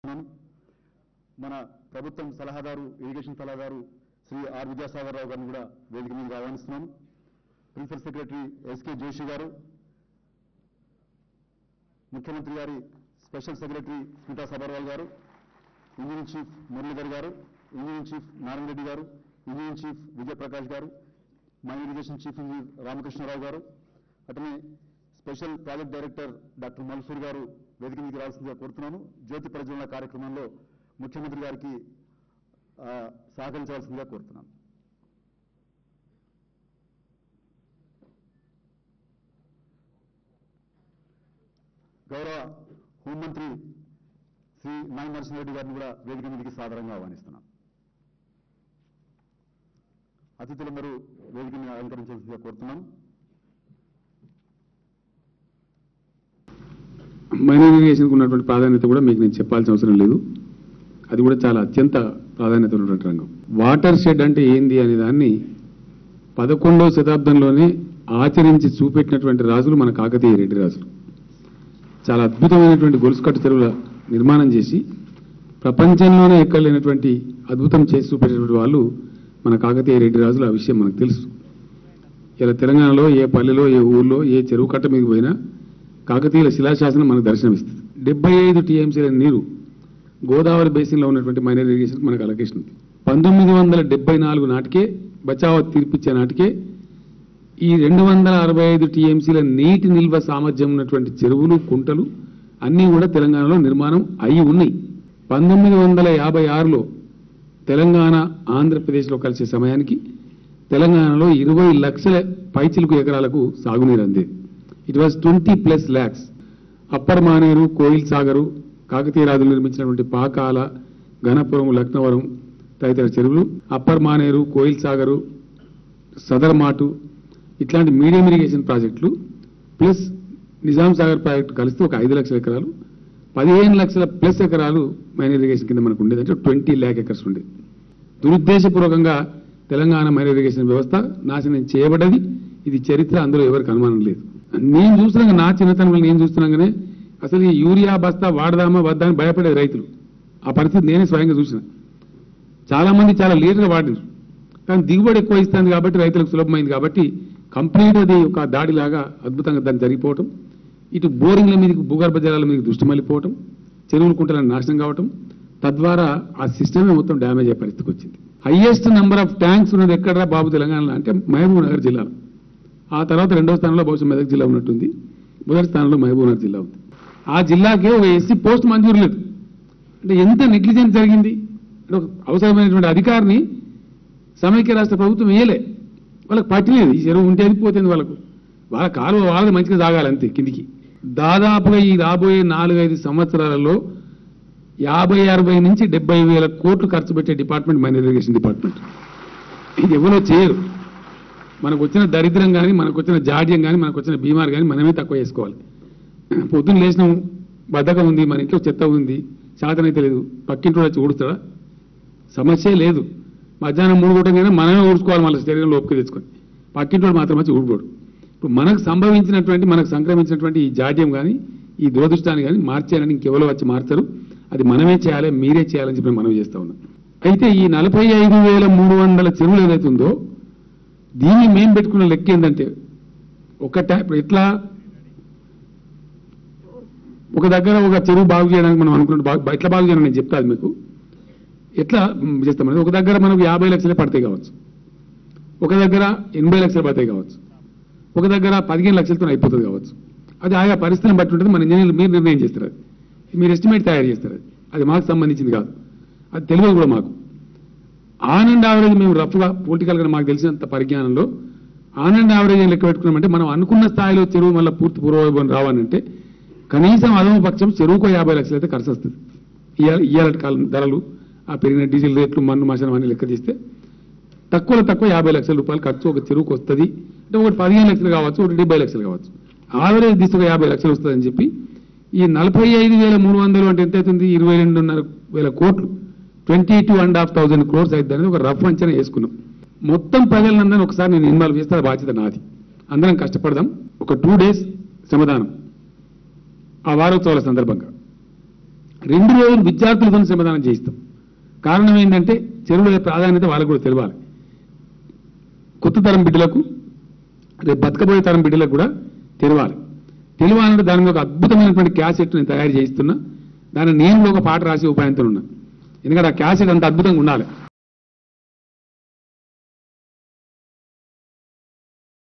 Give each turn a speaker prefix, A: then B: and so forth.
A: మన ప్రభుత్వం సలహాదారు ఇరిగేషన్ సలహాదారు శ్రీ ఆర్ విద్యాసాగర్ రావు గారిని కూడా వేదిక మీద ఆహ్వానిస్తున్నాను. ప్రిన్సిపల్ సెక్రటరీ ఎస్కే జోషి గారు, ముఖ్యమంత్రి గారి స్పెషల్ సెక్రటరీ స్మితా సబర్వాల్ గారు, ఇంజనీర్ చీఫ్ మురళీధర్ గారు, ఇంజనీర్ చీఫ్ నారాయణ రెడ్డి గారు, ఇంజనీర్ చీఫ్ విజయప్రకాష్ గారు, main irrigation chief engineer Ramakrishnarao గారు, అతనే special project director doctor Malsur గారు వేదిక మీదకి రావాల్సిందిగా కోరుతున్నాను. జ్యోతి ప్రజ్వలన కార్యక్రమంలో ముఖ్యమంత్రి గారికి సహకరించవలసిందిగా కోరుతున్నాను. గౌరవ హోంమంత్రి శ్రీ నాయన నరసింహారెడ్డి గారిని కూడా వేదిక మీదకి సాదరంగా ఆహ్వానిస్తున్నాను. అతిథులందరూ వేదిక మీద అలంకరించాల్సిందిగా కోరుతున్నాను.
B: మైనర్ ఇరిగేషన్కు ఉన్నటువంటి ప్రాధాన్యత కూడా మీకు నేను చెప్పాల్సిన అవసరం లేదు. అది కూడా చాలా అత్యంత ప్రాధాన్యత ఉన్నటువంటి రంగం. వాటర్ షెడ్ అంటే ఏంది అనే దాన్ని 11వ శతాబ్దంలోనే ఆచరించి చూపెట్టినటువంటి రాజులు మన కాకతీయ రెడ్డి రాజులు. చాలా అద్భుతమైనటువంటి గొలుసుకట్టు చెరువుల నిర్మాణం చేసి ప్రపంచంలోనే ఎక్కలేనటువంటి అద్భుతం చేసి చూపెట్టినటువంటి వాళ్ళు మన కాకతీయ రెడ్డి రాజులు. ఆ విషయం మనకు తెలుసు. ఇలా తెలంగాణలో ఏ పల్లెలో, ఏ ఊర్లో, ఏ చెరువు కట్ట మీద పోయినా కాకతీయుల శిలాశాసనం మనకు దర్శనమిస్తుంది. 75 టీఎంసీల నీరు గోదావరి బేసిన్లో ఉన్నటువంటి మైనర్ ఇరిగేషన్ మనకు అలొకేషన్ ఉంది. 1974 నాటికే బచావత్ తీర్పిచ్చే నాటికే ఈ 265 టీఎంసీల నీటి నిల్వ సామర్థ్యం ఉన్నటువంటి చెరువులు, కుంటలు అన్నీ కూడా తెలంగాణలో నిర్మాణం అయి ఉన్నాయి. 1956లో తెలంగాణ ఆంధ్రప్రదేశ్లో కలిసే సమయానికి తెలంగాణలో 20 లక్షల పైచిలుకు ఎకరాలకు సాగునీరు అందేది. It was 20+ lakhs. Upper Maneru, Koil Sagar, Kakatiya రాజులు నిర్మించినటువంటి పాకాల, ఘనపురం, లక్నవరం తదితర చెరువులు, అప్పర్ మానేరు, కోయిల్ సాగరు, సదర్మాటు ఇట్లాంటి మీడియం ఇరిగేషన్ ప్రాజెక్టులు ప్లస్ నిజాం సాగర్ ప్రాజెక్టు కలిస్తే ఒక 5 లక్షల ఎకరాలు, 15 లక్షల ప్లస్ ఎకరాలు మైనర్ ఇరిగేషన్ కింద మనకు ఉండేది. అంటే 20 lakh acres ఉండేది. దురుద్దేశపూర్వకంగా తెలంగాణ మైనర్ ఇరిగేషన్ వ్యవస్థ నాశనం చేయబడ్డది. ఇది చరిత్ర, అందులో ఎవరికి అనుమానం లేదు. నేను చూస్తున్నాగా, నా చిన్నతనంలో నేను చూస్తున్నాగానే అసలు ఈ యూరియా బస్తా వాడదామా వద్దా అని భయపడేది రైతులు. ఆ పరిస్థితి నేనే స్వయంగా చూసిన. చాలామంది చాలా లేటుగా వాడినారు, కానీ దిగుబడి ఎక్కువ ఇస్తుంది కాబట్టి రైతులకు సులభమైంది కాబట్టి కంప్లీట్ అది ఒక దాడిలాగా అద్భుతంగా దాన్ని జరిగిపోవటం, ఇటు బోరింగ్ల మీదకి, భూగర్భ జలాల మీదకి దృష్టి మళ్ళీపోవటం, చెరువులు కుంటలను నాశనం కావటం, తద్వారా ఆ సిస్టమే మొత్తం డ్యామేజ్ అయ్యే పరిస్థితికి వచ్చింది. హైయెస్ట్ నెంబర్ ఆఫ్ ట్యాంక్స్ ఉన్నది ఎక్కడరా బాబు తెలంగాణలో అంటే మహబూబ్ నగర్ జిల్లాలో. ఆ తర్వాత 2వ స్థానంలో బహుశా మెదక్ జిల్లా ఉన్నట్టుంది, మొదటి స్థానంలో మహబూబ్ నగర్ జిల్లా ఉంది. ఆ జిల్లాకే ఒక ఎస్సీ పోస్ట్ మంజూరు లేదు. అంటే ఎంత నెగ్లిజెన్స్ జరిగింది అంటే ఒక అవసరమైనటువంటి అధికారిని సమైక్య రాష్ట్ర ప్రభుత్వం వేయలే, వాళ్ళకి పట్టలేదు. ఈ చెరువు ఉంటే అది పోతుంది, వాళ్ళ కాలువ వాళ్ళని మంచిగా సాగాలి అంతే కిందికి. దాదాపుగా ఈ రాబోయే 4-5 సంవత్సరాలలో 50-60 నుంచి 70,000 కోట్లు ఖర్చు పెట్టే డిపార్ట్మెంట్ మైనర్ ఇరిగేషన్ డిపార్ట్మెంట్. ఇది ఎవరో చేయరు. మనకు వచ్చిన దరిద్రం కానీ, మనకు వచ్చిన జాడ్యం కానీ, మనకు వచ్చిన బీమార్ కానీ మనమే తక్కువ చేసుకోవాలి. పొద్దున్న లేచినాం, బద్ధకం ఉంది, మన ఇంట్లో చెత్త ఉంది, శాతనైతే లేదు, పక్కింట్లో వచ్చి ఊడుస్తాడా? సమస్య లేదు. మధ్యాహ్నం 3 గంటలకైనా మనమే ఊడ్చుకోవాలి, మళ్ళీ శరీరంలో ఒప్పుకు తెచ్చుకొని. పక్కింట్లో మాత్రం వచ్చి ఊడిపోడు. ఇప్పుడు మనకు సంభవించినటువంటి, మనకు సంక్రమించినటువంటి ఈ జాడ్యం కానీ, ఈ దురదృష్టాన్ని కానీ మార్చేయాలని ఇంకెవరో వచ్చి మార్చారు. అది మనమే చేయాలి, మీరే చేయాలని చెప్పి మనం చేస్తూ ఉన్నాం. అయితే ఈ 45,300 చెరువులు ఏదైతే ఉందో దీన్ని మేము పెట్టుకున్న లెక్క ఏంటంటే, ఎట్లా ఒక దగ్గర ఒక చెరువు బాగు చేయడానికి మనం అనుకున్న ఎట్లా బాగు చేయాలని నేను చెప్తాను మీకు. ఎట్లా చేస్తామనేది, ఒక దగ్గర మనకు 50 లక్షలే పడతాయి కావచ్చు, ఒక దగ్గర 80 లక్షలు పడతాయి కావచ్చు, ఒక దగ్గర 15 లక్షలతో అయిపోతుంది కావచ్చు. అది ఆయా పరిస్థితిని బట్టి ఉంటుంది. మన ఇంజనీర్లు మీరు నిర్ణయం చేస్తారు, అది మీరు ఎస్టిమేట్ తయారు చేస్తారు. అది మాకు సంబంధించింది కాదు, అది తెలియదు కూడా మాకు. ఆన్ అండ్ యావరేజ్ మేము రఫ్గా పొలిటికల్గా మాకు తెలిసినంత పరిజ్ఞానంలో ఆన్ అండ్ యావరేజ్ లెక్క పెట్టుకున్నామంటే మనం అనుకున్న స్థాయిలో చెరువు మళ్ళీ పూర్తి పూర్వవైభవం రావాలంటే కనీసం అదమ పక్షం చెరువుకు 50 లక్షలు అయితే ఖర్చు వస్తుంది. ఇవాళ కాలం ధరలు, ఆ పెరిగిన డీజిల్ రేట్లు, మన్ను మశానం అన్ని లెక్క తీస్తే తక్కువ 50 లక్షల రూపాయలు ఖర్చు ఒక చెరువుకు వస్తుంది. అంటే ఒకటి 15 లక్షలు కావచ్చు, ఒకటి 70 లక్షలు కావచ్చు, యావరేజ్ దిశగా 50 లక్షలు వస్తుందని చెప్పి ఈ 45,300 అంటే ఎంత అవుతుంది? 22,500 కోట్లు, 22,500 crores అయితే అనేది ఒక రఫ్ అంచనా వేసుకున్నాం. మొత్తం ప్రజలందరినీ ఒకసారి నేను ఇన్వాల్వ్ చేస్తే బాధ్యత నాది. అందరం కష్టపడదాం. ఒక 2 days శ్రమదానం ఆ వారోత్సవాల సందర్భంగా 2 రోజులు విద్యార్థులతో శ్రమదానం చేయిస్తాం. కారణం ఏంటంటే చెరువుల ప్రాధాన్యత వాళ్ళకు కూడా తెలియాలి. కొత్త తరం బిడ్డలకు, రేపు బతకబోయే తరం బిడ్డలకు కూడా తెలియాలంటే దాని మీద ఒక అద్భుతమైనటువంటి క్యాసెట్ నేను తయారు చేయిస్తున్నా. దాన్ని నేను ఒక పాట రాసి ఉపాయంతో ఉన్నా. ఎందుకంటే ఆ క్యాసెట్ అంత అద్భుతంగా ఉండాలి.